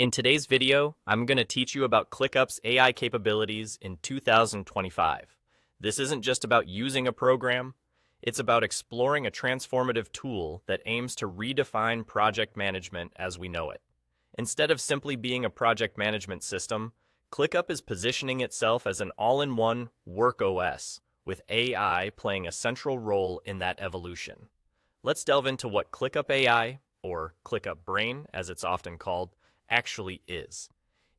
In today's video, I'm going to teach you about ClickUp's AI capabilities in 2025. This isn't just about using a program, it's about exploring a transformative tool that aims to redefine project management as we know it. Instead of simply being a project management system, ClickUp is positioning itself as an all-in-one work OS, with AI playing a central role in that evolution. Let's delve into what ClickUp AI, or ClickUp Brain as it's often called, actually is.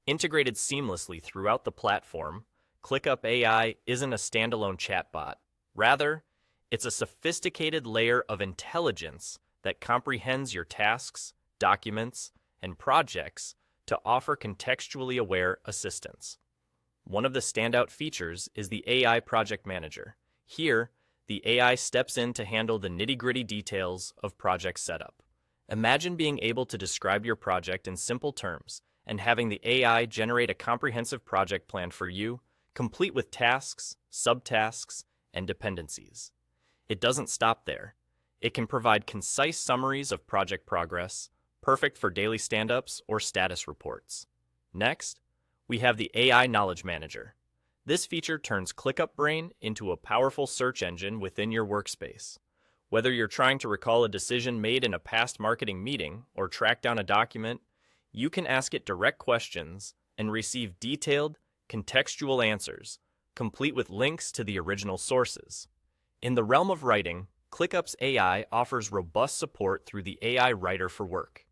Integrated seamlessly throughout the platform, ClickUp AI isn't a standalone chatbot. Rather, it's a sophisticated layer of intelligence that comprehends your tasks, documents, and projects to offer contextually aware assistance. One of the standout features is the AI Project Manager. Here, the AI steps in to handle the nitty-gritty details of project setup. Imagine being able to describe your project in simple terms and having the AI generate a comprehensive project plan for you, complete with tasks, subtasks, and dependencies. It doesn't stop there. It can provide concise summaries of project progress, perfect for daily stand-ups or status reports. Next, we have the AI Knowledge Manager. This feature turns ClickUp Brain into a powerful search engine within your workspace. Whether you're trying to recall a decision made in a past marketing meeting or track down a document, you can ask it direct questions and receive detailed, contextual answers, complete with links to the original sources. In the realm of writing, ClickUp's AI offers robust support through the AI Writer for Work.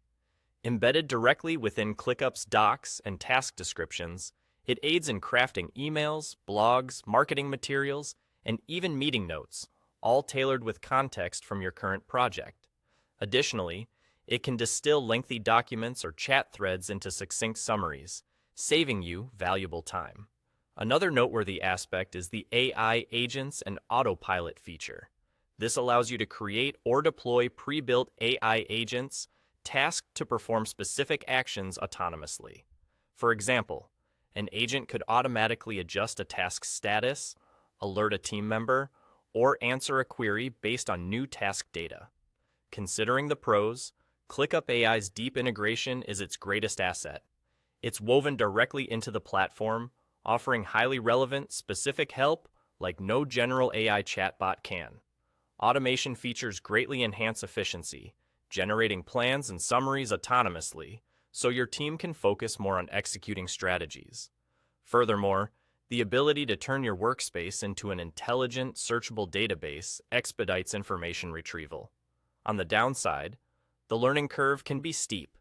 Embedded directly within ClickUp's docs and task descriptions, it aids in crafting emails, blogs, marketing materials, and even meeting notes, all tailored with context from your current project. Additionally, it can distill lengthy documents or chat threads into succinct summaries, saving you valuable time. Another noteworthy aspect is the AI Agents and Autopilot feature. This allows you to create or deploy pre-built AI agents tasked to perform specific actions autonomously. For example, an agent could automatically adjust a task status, alert a team member, or answer a query based on new task data. Considering the pros, ClickUp AI's deep integration is its greatest asset. It's woven directly into the platform, offering highly relevant, specific help like no general AI chatbot can. Automation features greatly enhance efficiency, generating plans and summaries autonomously, so your team can focus more on executing strategies. Furthermore, the ability to turn your workspace into an intelligent, searchable database expedites information retrieval. On the downside, the learning curve can be steep.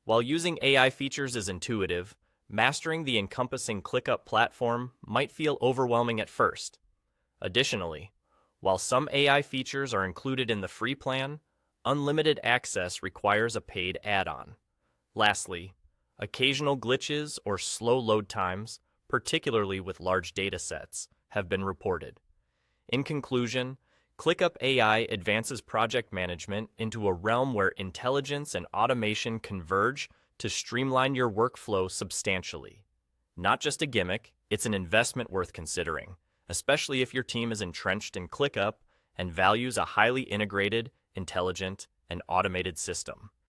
While using AI features is intuitive, mastering the encompassing ClickUp platform might feel overwhelming at first. Additionally, while some AI features are included in the free plan, unlimited access requires a paid add-on. Lastly, occasional glitches or slow load times, particularly with large data sets, have been reported. In conclusion, ClickUp AI advances project management into a realm where intelligence and automation converge to streamline your workflow substantially. Not just a gimmick, it's an investment worth considering, especially if your team is entrenched in ClickUp and values a highly integrated, intelligent, and automated system.